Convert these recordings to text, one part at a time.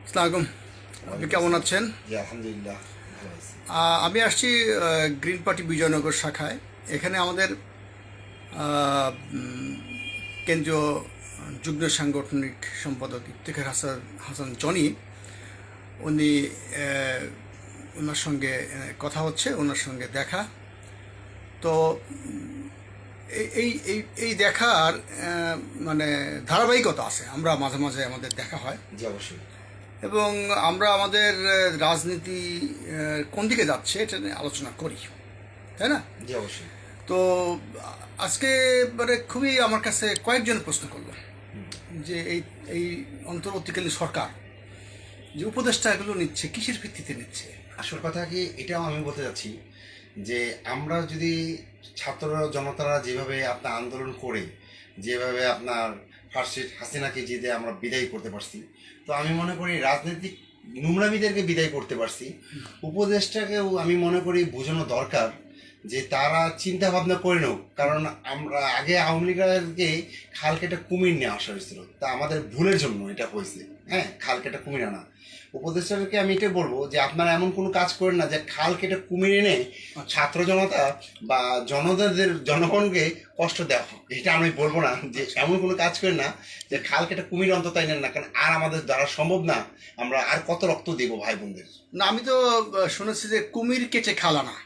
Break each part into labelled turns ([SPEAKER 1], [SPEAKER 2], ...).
[SPEAKER 1] আসসালামু আলাইকুম। আপনি কেমন আছেন?
[SPEAKER 2] জি আলহামদুলিল্লাহ ভালো আছি।
[SPEAKER 1] আমি আসছি গ্রিন পার্টি বিজয়নগর শাখায়। এখানে আমাদের কেন্দ্রীয় যুগ্ম সাংগঠনিক সম্পাদক ইফতেখার হাসান হাসান জনি, উনি আহ, ওনার সঙ্গে কথা হচ্ছে, ওনার সঙ্গে দেখা। তো এই এই এই এই দেখার মানে ধারাবাহিকতা আছে। আমরা মাঝে মাঝে আমাদের দেখা হয়
[SPEAKER 2] জি অবশ্যই।
[SPEAKER 1] এবং আমরা আমাদের রাজনীতি কোন দিকে যাচ্ছে এটা নিয়ে আলোচনা করি, তাই না?
[SPEAKER 2] জি অবশ্যই।
[SPEAKER 1] তো আজকে মানে খুবই আমার কাছে কয়েকজন প্রশ্ন করলো যে এই অন্তর্বর্তীকালীন সরকার যে উপদেষ্টাগুলো নিচ্ছে কিসের ভিত্তিতে নিচ্ছে।
[SPEAKER 2] আসল কথা কি এটাও আমি বলতে যাচ্ছি যে আমরা যদি ছাত্র জনতারা যেভাবে আপনার আন্দোলন করে যেভাবে আপনার ফার্স্ট হাসিনাকে জিতে আমরা বিদায় করতে পারছি, তো আমি মনে করি রাজনৈতিক নোংরামিদেরকে বিদায় করতে পারছি, উপদেশটাকেও আমি মনে করি বোঝানো দরকার যে তারা চিন্তা ভাবনা করে নেও। কারণ আমরা আগে আওয়ামী লীগকে খাল কেটে কুমির নিয়ে আসা হয়েছিল, তা আমাদের ভুলের জন্য এটা হয়েছে। হ্যাঁ, খাল কেটে কুমির আনা। উপদেষ্টাকে আমি এটা বলবো যে আপনারা এমন কোনো কাজ করেন না যে খাল কেটে কুমির এনে ছাত্র জনতা বা জনগণকে কষ্ট দেওয়া হোক। এটা আমি বলবো না যে এমন কোনো কাজ করেন না যে খাল কেটে কুমির অন্তত এনেন না, কারণ আর আমাদের দ্বারা সম্ভব না। আমরা আর কত রক্ত দিব ভাই বোনদের?
[SPEAKER 1] না, আমি তো শুনেছি যে কুমির কেটে খালানা।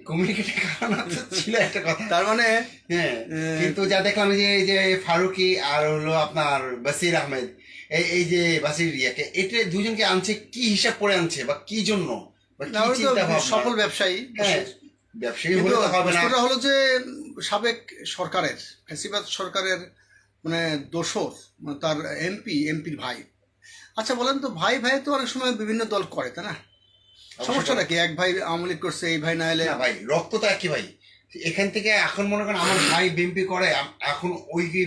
[SPEAKER 2] কুমির কেটে খাওয়ানো তো ছিল একটা কথা।
[SPEAKER 1] তার মানে
[SPEAKER 2] হ্যাঁ, কিন্তু যা দেখলাম যে এই যে ফারুকি আর হলো আপনার বাসির আহমেদ, এই যে বাসির ইয়াকে, এটা দুজনকে আনছে কি হিসাব করে আনছে বা কি জন্য বা কি
[SPEAKER 1] উনি তো
[SPEAKER 2] চিন্তা ভাবনা?
[SPEAKER 1] সফল ব্যবসায়ী।
[SPEAKER 2] হ্যাঁ, ব্যবসায়ী
[SPEAKER 1] কিন্তু
[SPEAKER 2] হলে তো হবে না।
[SPEAKER 1] বিষয়টা হলো যে সাবেক সরকারের, ফ্যাসিবাদ সরকারের মানে দোসর, মানে তার এমপির ভাই। আচ্ছা বলেন তো, ভাই ভাই তো অনেক সময় বিভিন্ন দল করে, তাই না? সমস্যাটা কি? এক ভাই আওয়ামী লীগ করছে, এই ভাই না এলে
[SPEAKER 2] না ভাই, রক্ত তো একই ভাই। এখান থেকে এখন মনে করেন আমার ভাই বিএনপি করে, এখন ওই কি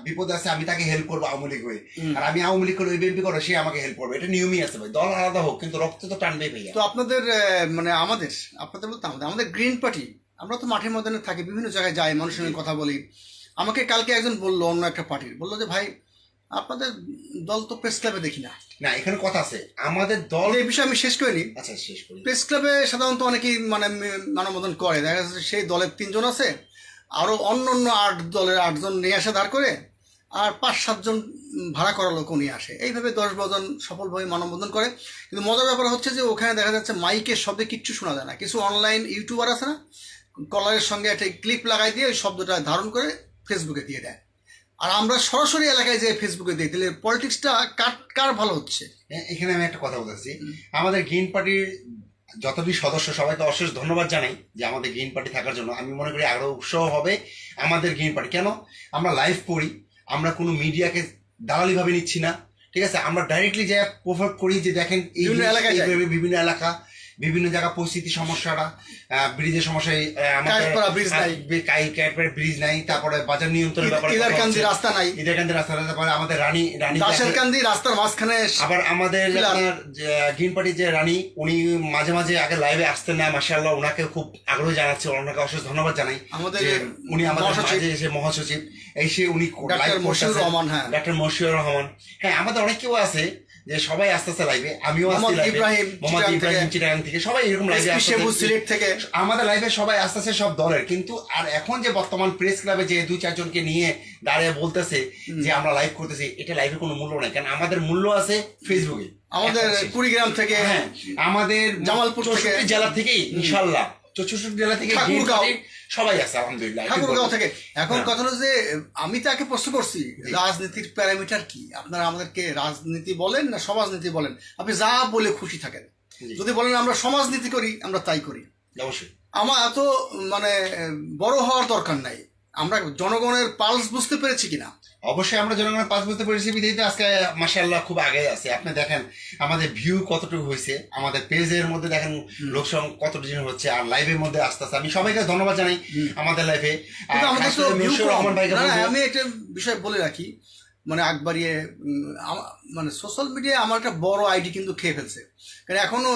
[SPEAKER 2] বিপদ আছে আমি তাকে হেল্প করবো আওয়ামী লীগ হয়ে, আর আমি আওয়ামী লীগ করে ওই বিএনপি করে সে আমাকে হেল্প করবে। এটা নিয়মই আছে ভাই, দল আলাদা হোক কিন্তু রক্ত তো টানবেই ভাইয়া।
[SPEAKER 1] তো আপনাদের মানে আপনাদের বলতে আমাদের গ্রিন পার্টি, আমরা তো মাঠে ময়দানে থাকি, বিভিন্ন জায়গায় যাই, মানুষের সঙ্গে কথা বলি। আমাকে কালকে একজন বললো, অন্য একটা পার্টির বললো যে ভাই আপনাদের দল তো প্রেস ক্লাবে দেখি না।
[SPEAKER 2] না, এখানে কথা আছে আমাদের দল।
[SPEAKER 1] এই বিষয়ে আমি শেষ করে নিই।
[SPEAKER 2] আচ্ছা শেষ করি।
[SPEAKER 1] প্রেস ক্লাবে সাধারণত অনেকেই মানে মানববন্ধন করে, দেখা যাচ্ছে সেই দলের 3 জন আছে, আরও অন্য অন্য 8 দলের 8 জন নিয়ে আসে দাঁড় করে, আর 5-7 জন ভাড়া করা লোকও নিয়ে আসে। এইভাবে 10-12 জন সফলভাবে মানববন্ধন করে। কিন্তু মজার ব্যাপার হচ্ছে যে ওখানে দেখা যাচ্ছে মাইকের শব্দে কিচ্ছু শোনা যায় না। কিছু অনলাইন ইউটিউবার আছে না, কলারের সঙ্গে একটা ক্লিপ লাগাই দিয়ে ওই শব্দটা ধারণ করে ফেসবুকে দিয়ে দেয়। আর আমরা সরাসরি এলাকায় যে ফেসবুকে দিই, তাহলে পলিটিক্সটা কার ভালো হচ্ছে?
[SPEAKER 2] এখানে আমি একটা কথা বলতেছি, আমাদের গ্রিন পার্টির যতটি সদস্য সবাইকে অশেষ ধন্যবাদ জানাই যে আমাদের গ্রিন পার্টি থাকার জন্য। আমি মনে করি আরো উৎসাহ হবে আমাদের গ্রিন পার্টি। কেন? আমরা লাইভ করি, আমরা কোনো মিডিয়াকে দালালি ভাবে নিচ্ছি না। ঠিক আছে, আমরা ডাইরেক্টলি যা প্রভাব করি যে দেখেন এই বিভিন্ন এলাকা বিভিন্ন জায়গা পরিস্থিতি সমস্যাটা, ব্রিজের সমস্যা, আমাদের ব্রিজ নাই, তারপরে বাজার নিয়ন্ত্রণের ব্যাপারে
[SPEAKER 1] ইদারকান্দি রাস্তা নাই,
[SPEAKER 2] ইদারকান্দি রাস্তা, তারপরে আমাদের রানী
[SPEAKER 1] দাসেরকান্দি রাস্তার মাঝখানে।
[SPEAKER 2] আবার আমাদের গ্রিন পার্টির যে রানী, উনি মাঝে মাঝে আগে লাইভে আসতেন না, মাশাআল্লাহ ওনাকে খুব আগ্রহ জানাচ্ছে, ওনাকে অশেষ ধন্যবাদ জানাই।
[SPEAKER 1] আমাদের
[SPEAKER 2] উনি আমাদের মাঝে এসে মহাসচিব এসে উনি
[SPEAKER 1] ডাক্তার মশিউর রহমান। হ্যাঁ,
[SPEAKER 2] ডাক্তার মশিউর রহমান। হ্যাঁ, আমাদের অনেক কেউ আছে যে সবাই আস্তে আস্তে লাইভে, আমিও আসছি লাইভে, মোহাম্মদ ইব্রাহিম চিটাগাং থেকে, সবাই এরকম লাইভে আসছে,
[SPEAKER 1] সিলেট থেকে
[SPEAKER 2] আমাদের লাইভে সবাই আস্তে আস্তে সব দলের। কিন্তু আর এখন যে বর্তমান প্রেস ক্লাবে যে 2-4 জনকে নিয়ে দাঁড়িয়ে বলতেছে যে আমরা লাইভ করতেছি, এটা লাইভে কোনো মূল্য নাই, কারণ আমাদের মূল্য আছে ফেসবুকে।
[SPEAKER 1] আমাদের কুড়িগ্রাম থেকে,
[SPEAKER 2] হ্যাঁ, আমাদের
[SPEAKER 1] জামালপুর থেকে,
[SPEAKER 2] জেলা থেকেই ইনশাল্লাহ 64 জেলা থেকে সবাই আছে আলহামদুলিল্লাহ,
[SPEAKER 1] ঠাকুরগাঁও থেকে। এখন কথা হলো যে আমি তাকে প্রশ্ন করছি রাজনীতির প্যারামিটার কি, আপনারা আমাদেরকে রাজনীতি বলেন না সমাজনীতি বলেন? আপনি যা বলে খুশি থাকেন। যদি বলেন আমরা সমাজনীতি করি, আমরা তাই করি।
[SPEAKER 2] অবশ্যই
[SPEAKER 1] আমার এত মানে বড় হওয়ার দরকার নাই। আমরা জনগণের পালস বুঝতে পেরেছি কিনা?
[SPEAKER 2] অবশ্যই আমরা জনগণের পাস বুঝতে পেরেছি, বিধায়িত আজকে মাশাআল্লাহ খুব আগে আছে। আপনি দেখেন আমাদের ভিউ কতটুকু হয়েছে, আমাদের পেজের মধ্যে দেখেন লোকসং কতটুকু হচ্ছে, আর লাইভের মধ্যে আস্তে আস্তে। আমি সবাইকে ধন্যবাদ জানাই আমাদের লাইভে।
[SPEAKER 1] আমি একটা বিষয় বলে রাখি, মানে আকবরিয়ে মানে সোশ্যাল মিডিয়ায় আমার একটা বড় আইডি কিন্তু খেয়ে ফেলছে। কারণ এখনো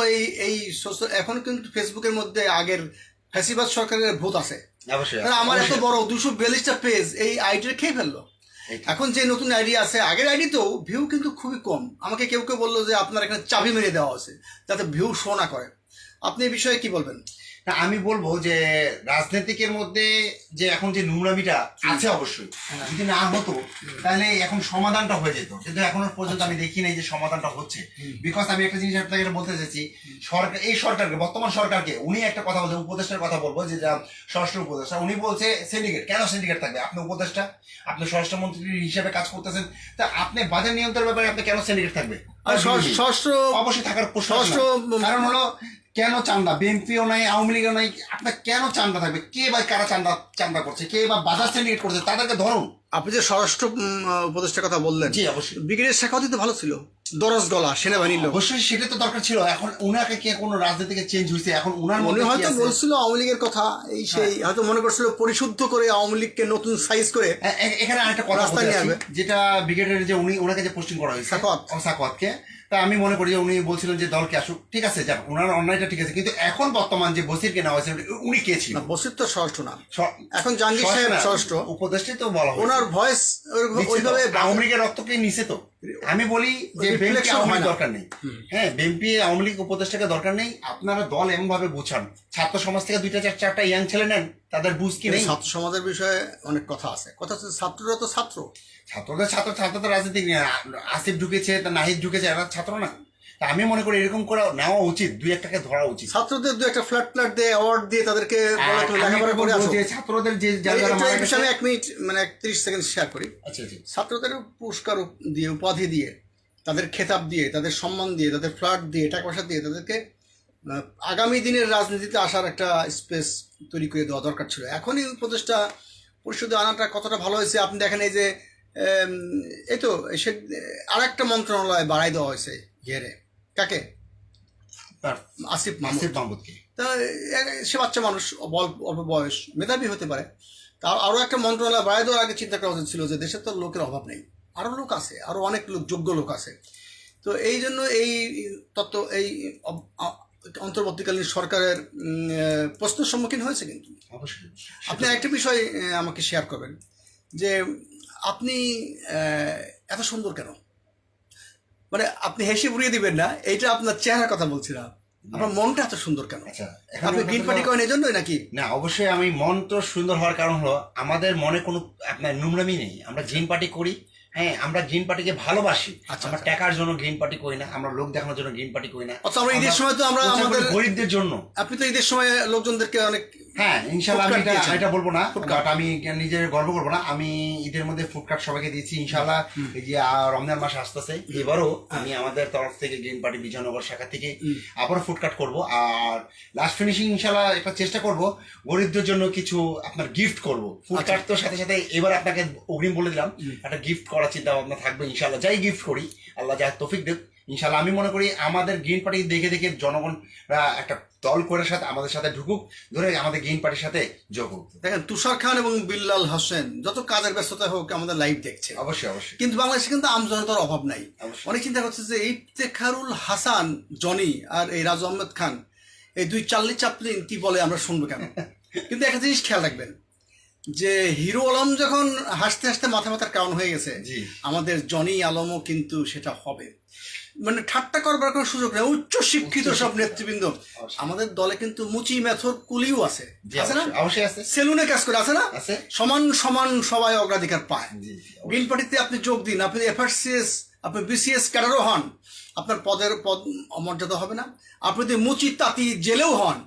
[SPEAKER 1] এখনো কিন্তু ফেসবুকের মধ্যে আগের ফ্যাসিবাদ সরকারের ভূত আছে। আমার এত বড় 242টা পেজ এই আইডিটা খেয়ে ফেললো।
[SPEAKER 2] এইটা।
[SPEAKER 1] এখন যে নতুন আইডি আছে, আগের আইডি তো ভিউ কিন্তু খুবই কম। আমাকে কেউ কেউ বললো যে আপনার এখানে চাবি মেরে দেওয়া আছে যাতে ভিউ শো না করে। আপনি এই বিষয়ে কি বলবেন?
[SPEAKER 2] না, আমি বলবো যে রাজনীতিকের মধ্যে যে এখন যে নোংরামিটা আছে অবশ্যই, যদি না হতো তাহলে এখন সমাধানটা হয়ে যেত, কিন্তু এখনো পর্যন্ত আমি দেখি নাই যে সমাধানটা হচ্ছে। বিকজ আমি একটা জিনিস আপনাকে বলতে চাইছি, সরকার, এই সরকারকে, বর্তমান সরকারকে, উনি একটা কথা বলছে, উপদেষ্টার কথা বলবো, যে স্বরাষ্ট্র উপদেষ্টা, উনি বলছে সিন্ডিকেট। কেন সিন্ডিকেট থাকবে? আপনি উপদেষ্টা, আপনি স্বরাষ্ট্রমন্ত্রী হিসেবে কাজ করতেছেন, তা আপনি বাজার নিয়ন্ত্রণের ব্যাপারে আপনি কেন সিন্ডিকেট থাকবে?
[SPEAKER 1] আর স্বরাষ্ট্র
[SPEAKER 2] অবশ্যই থাকার প্রশ্ন আসে
[SPEAKER 1] স্বরাষ্ট্র
[SPEAKER 2] না। কারণ হলো, কেন চান্দা? বিএনপিও নাই, আওয়ামী লীগও নাই, আপনার কেন চান্দা থাকবে? কে বা কারা চান্দা করছে? কে বা বাজার সিন্ডিকেট করছে? তাদেরকে ধরুন।
[SPEAKER 1] আপনি যে স্বরাষ্ট্র উপদেষ্টার কথা বললেন,
[SPEAKER 2] জি অবশ্যই,
[SPEAKER 1] ব্রিগেডিয়ার শেখাওয়াতই তো ভালো ছিল, দরজ গলা সেনাবাহিনীর লোক।
[SPEAKER 2] অবশ্যই সেটা তো দরকার ছিল। এখন উনাকে কে কোনো রাজনীতিকে চেঞ্জ হয়েছে? এখন উনার
[SPEAKER 1] মনে
[SPEAKER 2] মধ্যে কি
[SPEAKER 1] হয়তো
[SPEAKER 2] আছে?
[SPEAKER 1] বলছিল আওয়ামী লীগের কথা, এই সেই হয়তো মনে করছিল পরিশুদ্ধ করে আওয়ামী লীগকে নতুন সাইজ করে
[SPEAKER 2] এখানে আরেকটা কথা
[SPEAKER 1] রাস্তায়
[SPEAKER 2] বলতে
[SPEAKER 1] নিয়ে
[SPEAKER 2] চাচ্ছি,
[SPEAKER 1] আসবে।
[SPEAKER 2] যেটা ব্রিগেডের যে ওনাকে যে পোস্টিং করা হয়েছে
[SPEAKER 1] সাখাওয়াত।
[SPEAKER 2] সাখাওয়াতকে, তা আমি মনে করি যে উনি বলছিলেন যে দলকে আসুক, ঠিক আছে, যাক, ওনার অন্যায়টা ঠিক আছে, কিন্তু এখন বর্তমান যে বসিরকে নেওয়া হয়েছে, উনি কে ছিল?
[SPEAKER 1] না, বসির তো স্বরাষ্ট্র না,
[SPEAKER 2] স-
[SPEAKER 1] এখন জাহাঙ্গীর সাহেব
[SPEAKER 2] না,
[SPEAKER 1] স্বরাষ্ট্র।
[SPEAKER 2] উপদেষ্টাই তো বলা হয়েছে।
[SPEAKER 1] ওনার ভয়েস
[SPEAKER 2] নিশ্চিত
[SPEAKER 1] ওইভাবে
[SPEAKER 2] আওয়ামী লীগের রক্তকে নিচে তো। আমি বলি যে বিএনপি
[SPEAKER 1] Reflection
[SPEAKER 2] আওয়ামী
[SPEAKER 1] হয়
[SPEAKER 2] লীগ
[SPEAKER 1] না।
[SPEAKER 2] দরকার নেই। হ্যাঁ, বিএনপি আওয়ামী লীগ উপদেষ্টাকে দরকার নেই। আপনারা দল এমন ভাবে গুছান, ছাত্র সমাজ থেকে দুইটা চারটা ইয়াং ছেলে নেন, তাদের বুঝ কি নেই?
[SPEAKER 1] ছাত্র সমাজের বিষয়ে অনেক কথা আছে। কথা হচ্ছে ছাত্ররা তো ছাত্র,
[SPEAKER 2] ছাত্র তো রাজনীতি নিয়ে, আসিফ ঢুকেছে, তা নাহিদ ঢুকেছে, এরা ছাত্র না? তা আমি মনে করি এরকম করে নেওয়া উচিত, দুই একটাকে ধরা উচিত।
[SPEAKER 1] ছাত্রদের দু একটা ফ্ল্যাট দিয়ে অ্যাওয়ার্ড দিয়ে তাদেরকে বলা,
[SPEAKER 2] আর
[SPEAKER 1] তুমি
[SPEAKER 2] আমি
[SPEAKER 1] লেখাপড়া করে
[SPEAKER 2] বলবো
[SPEAKER 1] আসো।
[SPEAKER 2] যে ছাত্রদের যে যারা মারা
[SPEAKER 1] এই বিষয়ে আমি
[SPEAKER 2] গেছে-
[SPEAKER 1] 1 মিনিট মানে 30 সেকেন্ড শেয়ার করি।
[SPEAKER 2] আচ্ছা আচ্ছা,
[SPEAKER 1] ছাত্রদের পুরস্কার দিয়ে, উপাধি দিয়ে, তাদের খেতাব দিয়ে, তাদের সম্মান দিয়ে, তাদের ফ্ল্যাট দিয়ে, টাকা পয়সা দিয়ে তাদেরকে আগামী দিনের রাজনীতিতে আসার একটা স্পেস তৈরি করে দেওয়া দরকার ছিল। এখনই উপদেষ্টা পরিষদে আনাটা কতটা ভালো হয়েছে আপনি দেখেন। এই যে এই তো সে আর একটা মন্ত্রণালয় বাড়াই দেওয়া হয়েছে ঘেরে, কাকে?
[SPEAKER 2] তার
[SPEAKER 1] আসিফ মাহমুদ।
[SPEAKER 2] আসিফ মাহমুদকে।
[SPEAKER 1] তা সে বাচ্চা মানুষ, অল্প বয়স, মেধাবী হতে পারে। তা আরও একটা মন্ত্রণালয় বাড়াই দেওয়ার আগে চিন্তা করা উচিত ছিল যে দেশের তো লোকের অভাব নেই, আরও লোক আছে, আরও অনেক লোক, যোগ্য লোক আছে। তো এই জন্য এই তত্ত্ব, এই অন্তর্বর্তীকালীন সরকারের প্রশ্নের সম্মুখীন হয়েছে। কিন্তু
[SPEAKER 2] অবশ্যই
[SPEAKER 1] আপনি একটা বিষয় আমাকে শেয়ার করবেন যে আপনি এত সুন্দর কেন? মানে আপনি হেসে উড়িয়ে দিবেন না, এইটা আপনার চেহারার কথা বলছি না, আপনার মনটা এত সুন্দর কেন?
[SPEAKER 2] আচ্ছা,
[SPEAKER 1] আপনি গ্রিন পার্টি করেন এই জন্যই নাকি?
[SPEAKER 2] না, অবশ্যই আমি মন তো সুন্দর হওয়ার কারণ হলো আমাদের মনে কোনো আপনার নোংরামি নেই। আমরা গ্রিন পার্টি করি, হ্যাঁ, আমরা গ্রিন পার্টিকে ভালোবাসি।
[SPEAKER 1] আচ্ছা,
[SPEAKER 2] আমরা টাকার জন্য গ্রিন পার্টি করি না, আমরা লোক দেখানোর জন্য গ্রিন পার্টি করি না।
[SPEAKER 1] অথচ আমরা ঈদের সময় তো আমরা
[SPEAKER 2] প্রচার করি
[SPEAKER 1] আমাদের,
[SPEAKER 2] গরিবদের জন্য।
[SPEAKER 1] আপনি তো ঈদের সময় লোকজনদেরকে অনেক,
[SPEAKER 2] হ্যাঁ, ইনশাল্লাহ আমি
[SPEAKER 1] ফুড কার্ড দিয়েছেন।
[SPEAKER 2] এটা বলবো না,
[SPEAKER 1] ফুড কার্ড।
[SPEAKER 2] বাট আমি নিজের গর্ব করবো না, আমি ঈদের মধ্যে ফুড কার্ড সবাইকে দিয়েছি ইনশাল্লাহ। এই যে রমজান মাস আসতেছে, এবারও আমি আমাদের তরফ থেকে গ্রিন পার্টি বিজয়নগর শাখা থেকে আবারও ফুড কার্ড করবো। আর লাস্ট ফিনিশিং ইনশাল্লাহ একটা চেষ্টা করবো গরিবদের জন্য কিছু আপনার গিফট করবো। ফুড কার্ড তো সাথে সাথে এবার আপনাকে অগ্রিম বলে দিলাম, একটা গিফট করার চিন্তা ভাবনা থাকবে ইনশাল্লাহ। যাই গিফট করি, আল্লাহ যা তৌফিক দেখ ইনশাল্লাহ। আমি মনে করি আমাদের গ্রিন পার্টি দেখে দেখে জনগণরা একটা দল করে সাথে আমাদের সাথে ঢুকুক, ধরে আমাদের গ্রিন পার্টির সাথে যোগ হোক।
[SPEAKER 1] দেখেন তুষার খান এবং বিল্লাল হোসেন যত কাজের ব্যস্ততা হোক আমাদের লাইভ দেখছে,
[SPEAKER 2] অবশ্যই অবশ্যই
[SPEAKER 1] কিন্তু বাংলাদেশে কিন্তু আমজনতার অভাব নাই।
[SPEAKER 2] অবশ্যই।
[SPEAKER 1] অনেক চিন্তা করছে যে ইফতেখারুল হাসান জনি আর এই রাজু আহমেদ খান, এই দুই চার্লি চাপলিন কি বলে আমরা শুনবো কেন? কিন্তু একটা জিনিস খেয়াল রাখবেন যে হিরো আলম যখন হাসতে হাসতে মাথার কারণ হয়ে গেছে,
[SPEAKER 2] জি।
[SPEAKER 1] আমাদের জনি আলমও কিন্তু সেটা হবে। মানে ঠাট্টা করবার কোনো সুযোগ নেই। উচ্চ শিক্ষিত সব নেতৃবৃন্দ আমাদের দলে কিন্তু মুচি মেথর কুলিও আছে,
[SPEAKER 2] জি,
[SPEAKER 1] আছে না?
[SPEAKER 2] অবশ্যই, অবশ্যই আছে।
[SPEAKER 1] সেলুনে কাজ করে, আছে না?
[SPEAKER 2] আছে।
[SPEAKER 1] সমান সমান সবাই অগ্রাধিকার পায়।
[SPEAKER 2] জি, জি, অবশ্যই।
[SPEAKER 1] গ্রিন পার্টিতে আপনি যোগ দিন, আপনি এফআরসিএস, আপনি বিসিএস ক্যাডারও হন, আপনার পদ অমর্যাদা হবে না। আপনি যদি মুচি তাঁতি জেলেও হন,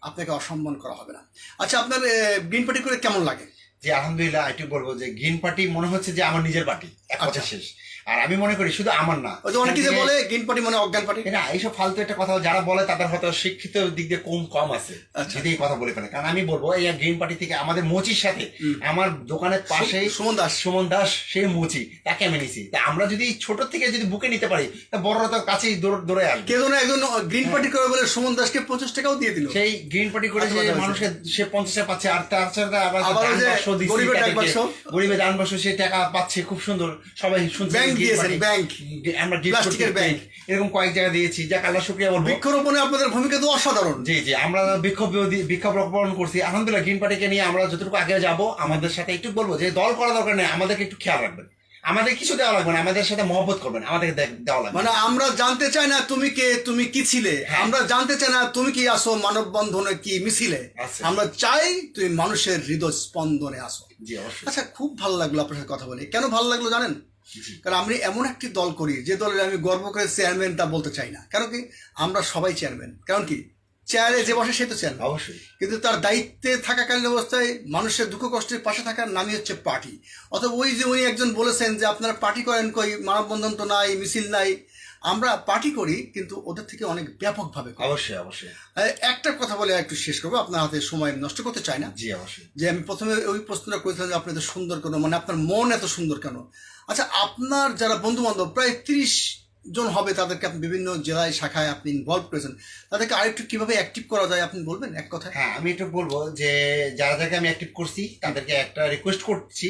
[SPEAKER 1] আপনাকে অসম্মান করা হবে না। আচ্ছা, আপনার গ্রিন পার্টি করে কেমন লাগে?
[SPEAKER 2] জি, আলহামদুলিল্লাহ। এটি বলবো যে গ্রিন পার্টি মনে হচ্ছে যে আমার নিজের পার্টি, এক কথা
[SPEAKER 1] আচ্ছা।
[SPEAKER 2] শেষ। আর আমি মনে করি শুধু আমার না,
[SPEAKER 1] ওই যে অনেকে যে বলে গ্রিন পার্টি মানে অজ্ঞান পার্টি,
[SPEAKER 2] না, এইসব ফালতু একটা কথা যারা বলে তাদের হয়তো শিক্ষিত দিক দিয়ে কম আছে,
[SPEAKER 1] আচ্ছা।
[SPEAKER 2] যদি এই কথা বলে ফেলে। কারণ আমি বলবো এই গ্রিন পার্টি থেকে আমাদের মুচির সাথে আমার দোকানের পাশেই সুমন দাস, সেই মুচি, তাকে আমি নিছি। তা আমরা যদি ছোট থেকে যদি বুকে নিতে পারি, তা বড়রা তো কাছেই দৌড়ে আসবে।
[SPEAKER 1] কেউ না একজন গ্রিন পার্টি করে বলে সুমন দাসকে 50 টাকাও দিয়ে দিল।
[SPEAKER 2] সেই গ্রিন পার্টি করে যে মানুষকে সে 50 টাকা পাচ্ছে, আর তার সাথে আবার দান বাক্স দিচ্ছে, গরিবের দান বাক্স, সেই টাকা পাচ্ছে খুব সুন্দর। সবাই শুনছি
[SPEAKER 1] ব্যাংক দিয়েছেন, ব্যাংক,
[SPEAKER 2] আমরা gift
[SPEAKER 1] প্লাস্টিকের
[SPEAKER 2] করছি,
[SPEAKER 1] ব্যাংক।
[SPEAKER 2] এরকম কয়েক জায়গায় দিয়েছি, যাক আল্লাহ শুকরিয়া বলবো।
[SPEAKER 1] বৃক্ষরোপণে আপনাদের ভূমিকা তো অসাধারণ।
[SPEAKER 2] জি জি, আমরা বিক্ষোভ রোপণ করছি আলহামদুলিল্লাহ। গ্রিন পার্টিকে নিয়ে আমরা যতটুকু আগে যাব, আমাদের সাথে একটু বলবো যে দল করা দরকার নেই, আমাদেরকে একটু খেয়াল রাখবেন, আমাদের কিছু দেওয়া লাগবে না, আমাদের সাথে মহব্বত করবেন, আমাদেরকে দেওয়া লাগবে।
[SPEAKER 1] মানে আমরা জানতে চাই না তুমি কে, তুমি কি ছিলে,
[SPEAKER 2] হ্যাঁ।
[SPEAKER 1] আমরা জানতে চাই না তুমি কি আসো মানববন্ধনে কি মিছিলে,
[SPEAKER 2] আচ্ছা।
[SPEAKER 1] আমরা চাই তুমি মানুষের হৃদয় স্পন্দনে আসো।
[SPEAKER 2] জি অবশ্যই।
[SPEAKER 1] আচ্ছা, খুব ভালো লাগলো আপনার সাথে কথা বলে। কেন ভালো লাগলো জানেন?
[SPEAKER 2] জি
[SPEAKER 1] কারণ আমি এমন একটি দল করি যে দলের আমি গর্ব করে চেয়ারম্যান তা বলতে চাই না। কারণ কি, আমরা সবাই চেয়ারম্যান। কারণ কি, চেয়ারে যে বসে সে তো চেয়ারম্যান,
[SPEAKER 2] অবশ্যই।
[SPEAKER 1] কিন্তু তার দায়িত্বে থাকাকালীন অবস্থায় মানুষের দুঃখ কষ্টের পাশে থাকার নামই হচ্ছে পার্টি। অথবা ওই যে উনি একজন বলেছেন যে আপনারা পার্টি করেন কই, মানববন্ধন তো নাই, মিছিল নাই। আমরা পার্টি করি কিন্তু ওদের থেকে অনেক ব্যাপকভাবে করি।
[SPEAKER 2] অবশ্যই অবশ্যই।
[SPEAKER 1] একটা কথা বলে একটু শেষ করবো, আপনার হাতে সময় নষ্ট করতে চাই না।
[SPEAKER 2] জি অবশ্যই।
[SPEAKER 1] যে আমি প্রথমে ওই প্রশ্নটা করেছিলাম যে আপনি এত সুন্দর কেন, মানে আপনার মন এত সুন্দর কেন। আচ্ছা, আপনার যারা বন্ধু বান্ধব প্রায় 30 জন হবে, তাদেরকে আপনি বিভিন্ন জেলায় শাখায় আপনি ইনভলভ করেছেন, তাদেরকে আরেকটু কিভাবে অ্যাক্টিভ করা যায় আপনি বলবেন এক কথায়?
[SPEAKER 2] হ্যাঁ, আমি একটু বলবো যে যারা যাকে আমি অ্যাক্টিভ করছি তাদেরকে একটা রিকোয়েস্ট করছি,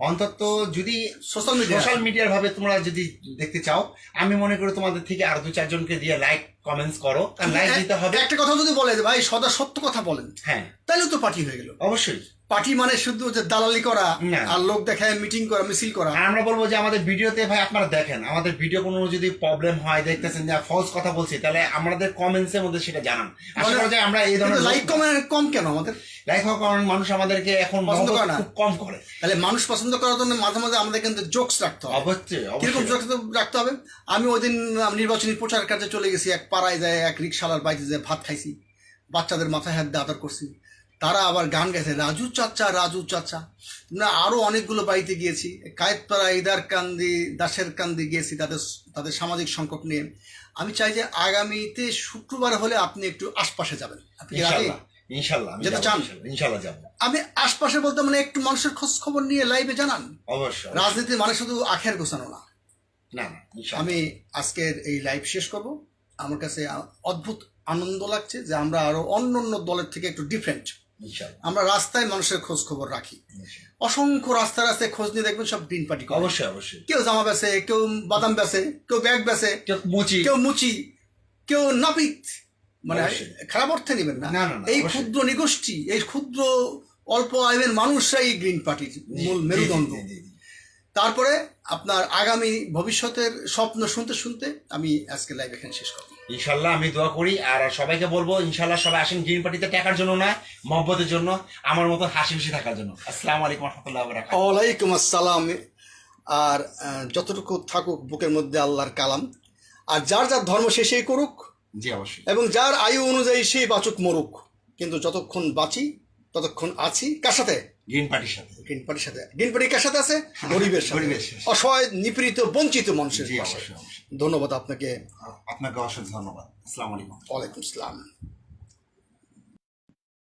[SPEAKER 2] অন্তত যদি সোশ্যাল মিডিয়ার ভাবে তোমরা যদি দেখতে চাও, আমি মনে করি তোমাদের থেকে আর 2-4 জনকে দিয়ে লাইক কমেন্টস করো, কারণ লাইক দিতে হবে।
[SPEAKER 1] একটা কথা যদি বলে যে ভাই সদা সত্য কথা বলেন,
[SPEAKER 2] হ্যাঁ
[SPEAKER 1] তাহলে তো পার্টি হয়ে গেল।
[SPEAKER 2] অবশ্যই।
[SPEAKER 1] পার্টি মানে শুধু যে দালালি করা
[SPEAKER 2] না।
[SPEAKER 1] আর লোক দেখায় মিটিং করা, মিছিল করা।
[SPEAKER 2] আর আমরা বলবো যে আমাদের ভিডিওতে ভাই আপনারা দেখেন, আমাদের ভিডিও কোনো যদি প্রবলেম হয়, দেখতেছেন যে ফলস কথা বলছি, তাহলে আমাদের কমেন্টস এর মধ্যে সেটা জানান। আশা করা যায় আমরা এই ধরনের
[SPEAKER 1] লাইক কমেন্ট কম কেন আমাদের?
[SPEAKER 2] লাইক হওয়ার কারণ মানুষ আমাদেরকে এখন
[SPEAKER 1] পছন্দ করে না,
[SPEAKER 2] খুব কম করে।
[SPEAKER 1] তাহলে মানুষ পছন্দ করার জন্য মাঝে মাঝে আমাদের কিন্তু জোকস রাখতে হবে।
[SPEAKER 2] অবশ্যই
[SPEAKER 1] কিরকম
[SPEAKER 2] অবশ্যই।
[SPEAKER 1] জোকস রাখতে হবে? আমি ওই দিন নির্বাচনী প্রচার কার্যে চলে গেছি, এক পাড়ায় যায়, এক রিক্সাওয়ালার বাড়িতে যায় ভাত খাইছি, বাচ্চাদের মাথায় হাত দিয়ে আদর করছি, তারা আবার গান গাইছে, রাজু চাচা রাজু চাচা। না, আরো অনেকগুলো বাড়িতে গিয়েছি, কায়েতপাড়া, ইদার কান্দি, দাসের কান্দি গিয়েছি, তাদের সামাজিক সংকট নিয়ে। আমি চাই যে আগামীতে শুক্রবার হলে আপনি একটু আশপাশে যাবেন। আপনি কি রাজি?
[SPEAKER 2] ইনশাআল্লাহ আমি
[SPEAKER 1] যেতে
[SPEAKER 2] যাবো,
[SPEAKER 1] চান?
[SPEAKER 2] ইনশাআল্লাহ যাবো।
[SPEAKER 1] আমি আশপাশে বলতে মানে একটু মানুষের খোঁজ খবর নিয়ে লাইভে জানান।
[SPEAKER 2] অবশ্যই।
[SPEAKER 1] রাজনীতি মানে শুধু আখের গোছানো না।
[SPEAKER 2] না না, ইনশাআল্লাহ।
[SPEAKER 1] আমি আজকের এই লাইভ শেষ করব। আমার কাছে অদ্ভুত আনন্দ লাগছে যে আমরা আরো অন্য দলের থেকে একটু ডিফারেন্ট।
[SPEAKER 2] ইনশাআল্লাহ।
[SPEAKER 1] আমরা রাস্তায় মানুষের খোঁজ খবর রাখি, অসংখ্য রাস্তায় রাস্তায় খোঁজ নিয়ে দেখবেন সব গ্রিন পার্টি করে।
[SPEAKER 2] অবশ্যই অবশ্যই।
[SPEAKER 1] কেউ জামা বেচে, কেউ বাদাম বেচে, কেউ ব্যাগ বেচে,
[SPEAKER 2] কেউ মুচি,
[SPEAKER 1] কেউ মুচি, কেউ নাপিত। মানে
[SPEAKER 2] অবশ্যই।
[SPEAKER 1] খারাপ অর্থে নেবেন না।
[SPEAKER 2] না, না, না,
[SPEAKER 1] এই
[SPEAKER 2] অবশ্যই।
[SPEAKER 1] ক্ষুদ্র নিগোষ্ঠী, এই ক্ষুদ্র অল্প আয়ের মানুষরাই গ্রিন পার্টির মূল
[SPEAKER 2] জি,
[SPEAKER 1] মেরুদণ্ড।
[SPEAKER 2] জি, জি, জি।
[SPEAKER 1] তারপরে আপনার আগামী ভবিষ্যতের স্বপ্ন শুনতে শুনতে আমি আজকে লাইভ এখানে শেষ করব।
[SPEAKER 2] ইনশাল্লাহ আমি দোয়া করি, আর সবাইকে বলবো ইনশাল্লাহ সবাই আসেন গ্রিন পার্টিতে, টাকার জন্য না, মহব্বতের জন্য, আমার মতো হাসি খুশি থাকার জন্য। আসসালামু আলাইকুম রহমতুল্লাহ বারাকাতুহু।
[SPEAKER 1] ওয়ালাইকুম আসসালাম। আর যতটুকু থাকুক বুকের মধ্যে আল্লাহর কালাম, আর যার যার ধর্ম সে সেই করুক,
[SPEAKER 2] জি অবশ্যই।
[SPEAKER 1] এবং যার আয়ু অনুযায়ী সেই বাঁচুক মরুক, কিন্তু যতক্ষণ বাঁচি ততক্ষণ আছি কার সাথে?
[SPEAKER 2] গ্রিন পার্টির সাথে।
[SPEAKER 1] গ্রিন পার্টির সাথে। গ্রিন পার্টি কার সাথে আছে? গরিবের সাথে,
[SPEAKER 2] গরিবের সাথে।
[SPEAKER 1] অসহায়, নিপীড়িত, বঞ্চিত মানুষের
[SPEAKER 2] জি
[SPEAKER 1] পাশে।
[SPEAKER 2] অবশ্যই অবশ্যই।
[SPEAKER 1] ধন্যবাদ আপনাকে।
[SPEAKER 2] আপনাকে অসংখ্য ধন্যবাদ। আসসালামু আলাইকুম।
[SPEAKER 1] ওয়ালাইকুম আসসালাম।